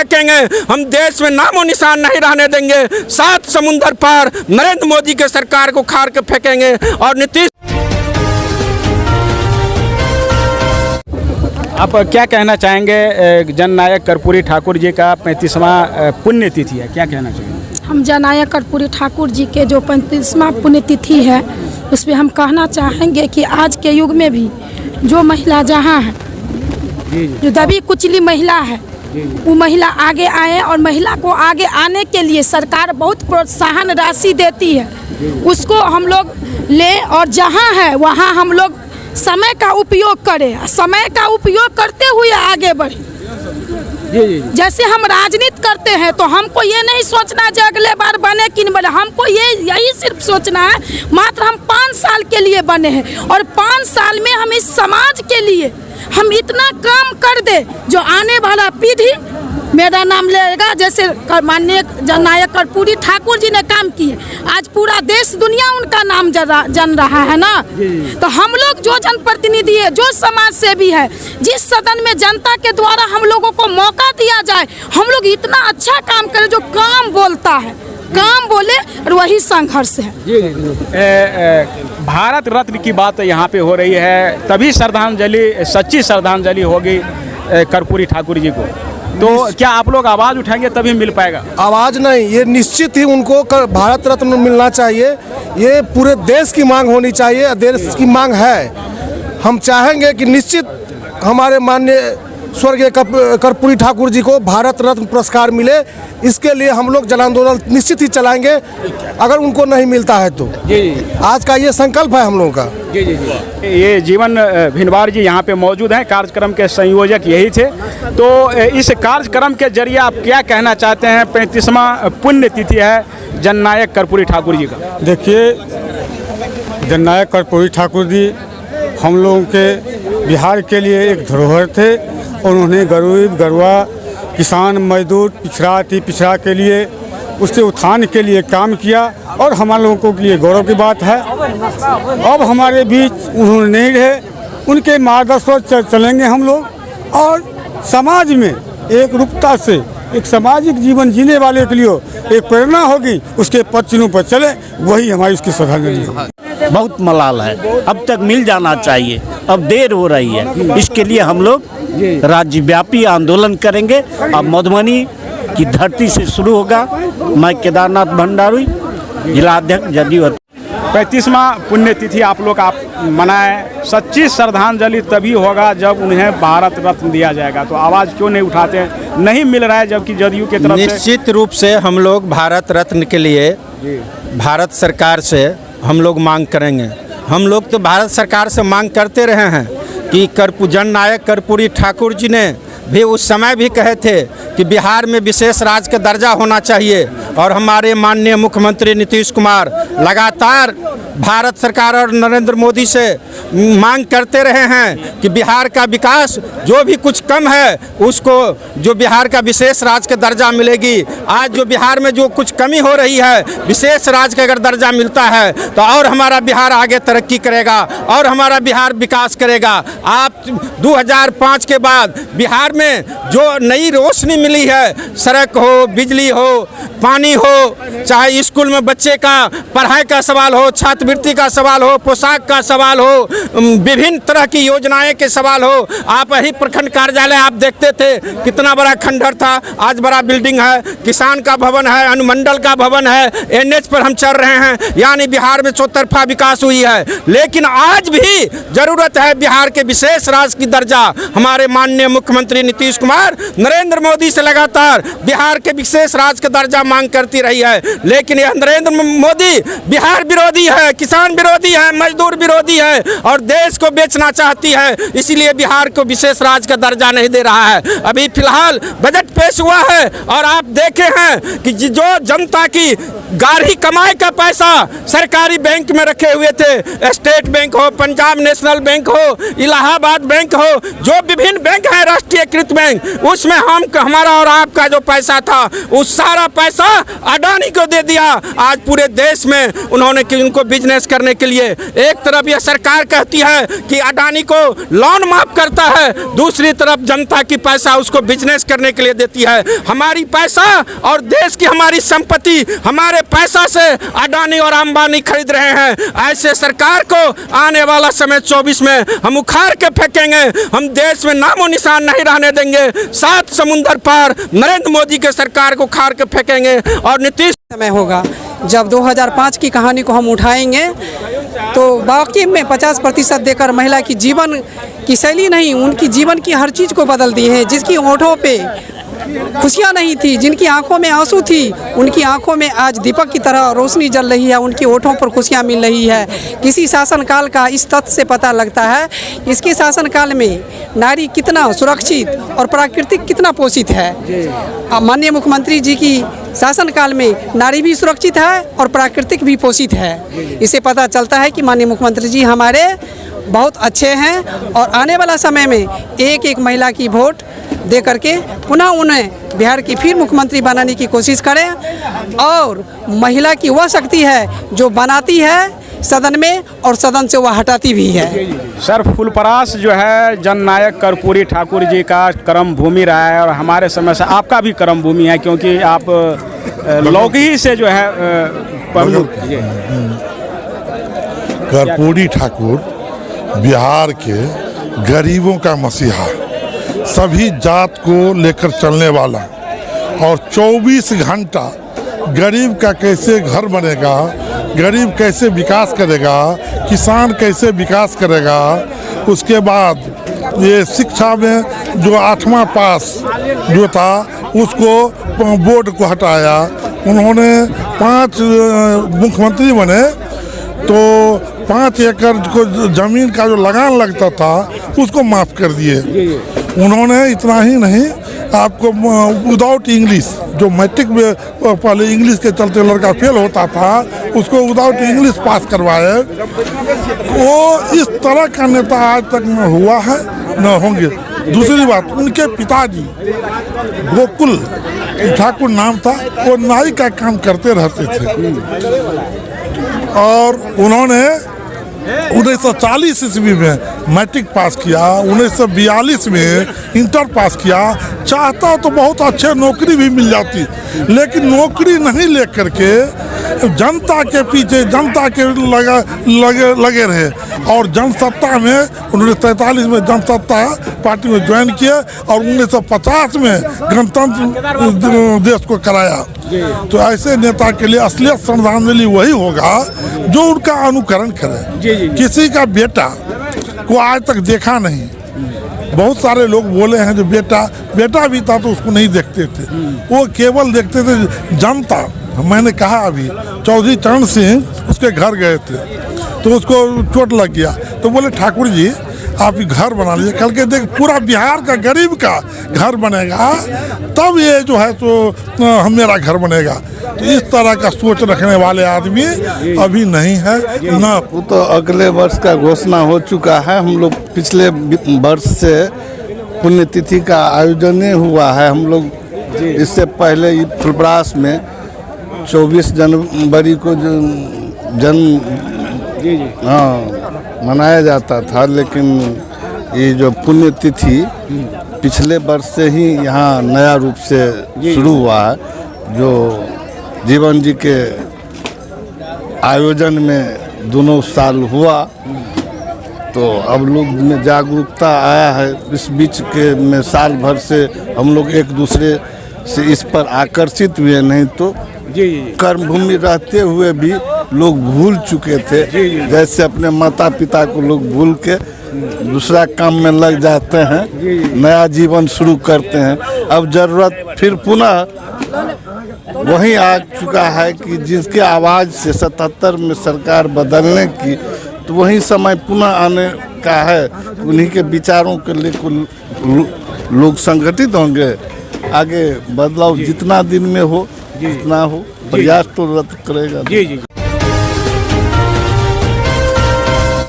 फेंकेंगे, हम देश में नामो निशान नहीं रहने देंगे। 7 समुंदर पार नरेंद्र मोदी के सरकार को खार के फेंकेंगे। और नीतीश, आप क्या कहना चाहेंगे? जननायक कर्पूरी ठाकुर जी का 35वां पुण्यतिथि है, क्या कहना चाहेंगे? हम जननायक कर्पूरी ठाकुर जी के जो 35वां पुण्यतिथि है उसमें हम कहना चाहेंगे कि आज के युग में भी जो महिला जहाँ है, जो दबी कुचली महिला है, वो महिला आगे आए और महिला को आगे आने के लिए सरकार बहुत प्रोत्साहन राशि देती है, उसको हम लोग ले और जहाँ है वहाँ हम लोग समय का उपयोग करें, समय का उपयोग करते हुए आगे बढ़े। जैसे हम राजनीति करते हैं तो हमको ये नहीं सोचना है अगले बार बने कि नहीं बने, हमको यही सिर्फ सोचना है मात्र हम 5 साल के लिए बने हैं और 5 साल में हम इस समाज के लिए हम इतना काम कर दे जो आने वाला पीढ़ी मेरा नाम लेगा। जैसे माननीय जननायक कर्पूरी ठाकुर जी ने काम किए, आज पूरा देश दुनिया उनका नाम जन रहा है ना। तो हम लोग जो जनप्रतिनिधि है, जो समाज सेवी है, जिस सदन में जनता के द्वारा हम लोगों को मौका दिया जाए, हम लोग इतना अच्छा काम करें जो काम बोलता है, काम बोले और वही संघर्ष है। भारत रत्न की बात यहाँ पे हो रही है, तभी श्रद्धांजलि, सच्ची श्रद्धांजलि होगी कर्पूरी ठाकुर जी को। तो क्या आप लोग आवाज़ उठाएंगे तभी मिल पाएगा? आवाज़ नहीं, ये निश्चित ही उनको भारत रत्न मिलना चाहिए। ये पूरे देश की मांग होनी चाहिए, देश की मांग है। हम चाहेंगे कि निश्चित हमारे माननीय स्वर्गीय कर्पूरी ठाकुर जी को भारत रत्न पुरस्कार मिले। इसके लिए हम लोग जन आंदोलन निश्चित ही चलाएंगे अगर उनको नहीं मिलता है तो। आज का ये संकल्प है हम लोगों का। ये जीवन भिनवार जी यहाँ पे मौजूद हैं, कार्यक्रम के संयोजक यही थे। तो इस कार्यक्रम के जरिए आप क्या कहना चाहते हैं? 35वां पुण्यतिथि है जननायक कर्पूरी ठाकुर जी का। देखिए, जननायक कर्पूरी ठाकुर जी हम लोगों के बिहार के लिए एक धरोहर थे। उन्होंने गरीब गरबा, किसान, मजदूर, पिछड़ा अति पिछड़ा के लिए, उसके उत्थान के लिए काम किया और हम लोगों के लिए गौरव की बात है। अब हमारे बीच उन्होंने नहीं रहे, उनके मार्गदर्शन पर चलेंगे हम लोग और समाज में एक रूपता से एक सामाजिक जीवन जीने वाले के लिए एक प्रेरणा होगी, उसके पद चिन्हों पर चले, वही हमारी उसकी श्रद्धांजलि है। बहुत मलाल है, अब तक मिल जाना चाहिए, अब देर हो रही है। इसके लिए हम लोग राज्यव्यापी आंदोलन करेंगे। अब मधुबनी की धरती से शुरू होगा। मैं केदारनाथ भंडारी, जिलाध्यक्ष जदयू। 35वां पुण्यतिथि आप लोग मनाएं। सच्ची श्रद्धांजलि तभी होगा जब उन्हें भारत रत्न दिया जाएगा। तो आवाज़ क्यों नहीं उठाते? नहीं मिल रहा है, जबकि जदयू की तरफ से निश्चित रूप से हम लोग भारत रत्न के लिए भारत सरकार से हम लोग मांग करेंगे। हम लोग तो भारत सरकार से मांग करते रहे हैं कि जननायक कर्पूरी ठाकुर जी ने भी उस समय भी कहे थे कि बिहार में विशेष राज्य का दर्जा होना चाहिए। और हमारे माननीय मुख्यमंत्री नीतीश कुमार लगातार भारत सरकार और नरेंद्र मोदी से मांग करते रहे हैं कि बिहार का विकास जो भी कुछ कम है उसको जो बिहार का विशेष राज्य का दर्जा मिलेगी। आज जो बिहार में जो कुछ कमी हो रही है, विशेष राज्य का अगर दर्जा मिलता है तो और हमारा बिहार आगे तरक्की करेगा और हमारा बिहार विकास करेगा। आप 2005 के बाद बिहार में जो नई रोशनी मिली है, सड़क हो, बिजली हो, पानी हो, चाहे स्कूल में बच्चे का पढ़ाई का सवाल हो, छात्रवृत्ति का सवाल हो, पोशाक का सवाल हो, विभिन्न तरह की योजनाएं के सवाल हो। आप यही प्रखंड कार्यालय आप देखते थे कितना बड़ा खंडहर था, आज बड़ा बिल्डिंग है, किसान का भवन है, अनुमंडल का भवन है, NH पर हम चल रहे हैं। यानी बिहार में चौतरफा विकास हुई है। लेकिन आज भी जरूरत है बिहार के विशेष राज्य की दर्जा। हमारे माननीय मुख्यमंत्री नीतीश कुमार नरेंद्र मोदी से लगातार बिहार के विशेष राज्य का दर्जा मांग करती रही है। लेकिन यह नरेंद्र मोदी बिहार विरोधी है, किसान विरोधी है, मजदूर विरोधी है और देश को बेचना चाहती है। इसीलिए बिहार को विशेष राज्य का दर्जा नहीं दे रहा है। अभी फिलहाल बजट पेश हुआ है और आप देखे हैं कि जो जनता की गाढ़ी कमाई का पैसा सरकारी बैंक में रखे हुए थे। स्टेट बैंक हो, पंजाब नेशनल बैंक हो, इलाहाबाद बैंक हो, जो विभिन्न बैंक हैं राष्ट्रीयकृत बैंक, उसमें हमारा और आपका जो पैसा था उस सारा पैसा अडानी को दे दिया। आज पूरे देश में उन्होंने उनको बिजनेस करने के लिए, एक तरफ यह सरकार कहती है कि अडानी को लोन माफ करता है, दूसरी तरफ जनता की पैसा उसको बिजनेस करने के लिए देती है। हमारी पैसा और देश की हमारी संपत्ति हमारे पैसा से अडानी और अंबानी खरीद रहे हैं। ऐसे सरकार को आने वाला समय 24 में हम उखाड़ के फेंकेंगे। हम देश में नामो निशान नहीं रहने देंगे। 7 समुंदर पार नरेंद्र मोदी के सरकार को उखाड़ के फेंकेंगे। और नीतीश समय होगा जब 2005 की कहानी को हम उठाएंगे तो वाकई में 50% देकर महिला की जीवन की शैली नहीं, उनकी जीवन की हर चीज़ को बदल दी है। जिसकी होठों पे खुशियाँ नहीं थी, जिनकी आंखों में आंसू थी, उनकी आंखों में आज दीपक की तरह रोशनी जल रही है, उनकी होठों पर खुशियाँ मिल रही है। किसी शासनकाल का इस तथ्य से पता लगता है इसके शासनकाल में नारी कितना सुरक्षित और प्राकृतिक कितना पोषित है। माननीय मुख्यमंत्री जी की शासनकाल में नारी भी सुरक्षित है और प्राकृतिक भी पोषित है। इससे पता चलता है कि माननीय मुख्यमंत्री जी हमारे बहुत अच्छे हैं और आने वाला समय में एक एक महिला की वोट दे करके पुनः उन्हें बिहार की फिर मुख्यमंत्री बनाने की कोशिश करें। और महिला की वह शक्ति है जो बनाती है सदन में और सदन से वह हटाती भी है। सर, फुलपरास जो है जननायक कर्पूरी ठाकुर जी का कर्म भूमि रहा है और हमारे समय से आपका भी कर्म भूमि है, क्योंकि आप लौकी से जो है कर्पूरी ठाकुर बिहार के गरीबों का मसीहा, सभी जात को लेकर चलने वाला और 24 घंटा गरीब का कैसे घर बनेगा, गरीब कैसे विकास करेगा, किसान कैसे विकास करेगा। उसके बाद ये शिक्षा में जो 8वां पास जो था उसको बोर्ड को हटाया। उन्होंने 5 मुख्यमंत्री बने तो 5 एकड़ को ज़मीन का जो लगान लगता था उसको माफ़ कर दिए। उन्होंने इतना ही नहीं, आपको विदाउट इंग्लिश, जो मैट्रिक में पहले इंग्लिश के चलते लड़का फेल होता था उसको विदाउट इंग्लिश पास करवाए। वो इस तरह का नेता आज तक न हुआ है न होंगे। दूसरी बात, उनके पिताजी गोकुल ठाकुर नाम था, वो नाई का काम करते रहते थे और उन्होंने 1940 ईस्वी में मैट्रिक पास किया, 1942 में इंटर पास किया। चाहता तो बहुत अच्छे नौकरी भी मिल जाती, लेकिन नौकरी नहीं लेकर के जनता के पीछे, जनता के लगे रहे और जनसत्ता में 1943 में जनसत्ता पार्टी में ज्वाइन किया और 1950 में गणतंत्र देश को कराया। तो ऐसे नेता के लिए असलियत श्रद्धांजलि वही होगा जो उनका अनुकरण करे। किसी का बेटा को आज तक देखा नहीं। बहुत सारे लोग बोले हैं जो बेटा भी था तो उसको नहीं देखते थे, वो केवल देखते थे जनता। मैंने कहा अभी चौधरी चरण सिंह उसके घर गए थे तो उसको चोट लग गया तो बोले ठाकुर जी आप घर बना लीजिए, कल के देख पूरा बिहार का गरीब का घर बनेगा तब ये जो है तो मेरा घर बनेगा। तो इस तरह का सोच रखने वाले आदमी अभी नहीं है ना। वो तो अगले वर्ष का घोषणा हो चुका है। हम लोग पिछले वर्ष से पुण्यतिथि का आयोजन हुआ है। हम लोग इससे पहले फुलपरास में 24 जनवरी को मनाया जाता था, लेकिन ये जो पुण्यतिथि पिछले वर्ष से ही यहाँ नया रूप से शुरू हुआ है, जो जीवन जी के आयोजन में दोनों साल हुआ। तो अब लोग में जागरूकता आया है। इस बीच के में साल भर से हम लोग एक दूसरे से इस पर आकर्षित हुए, नहीं तो कर्मभूमि रहते हुए भी लोग भूल चुके थे। जैसे अपने माता पिता को लोग भूल के दूसरा काम में लग जाते हैं, नया जीवन शुरू करते हैं। अब जरूरत फिर पुनः वही आ चुका है कि जिसके आवाज़ से 77 में सरकार बदलने की, तो वही समय पुनः आने का है। उन्हीं के विचारों के लिए लोग संगठित होंगे। आगे बदलाव जितना दिन में हो जितना हो। प्रयास तो रद्द करेगा। जी जी।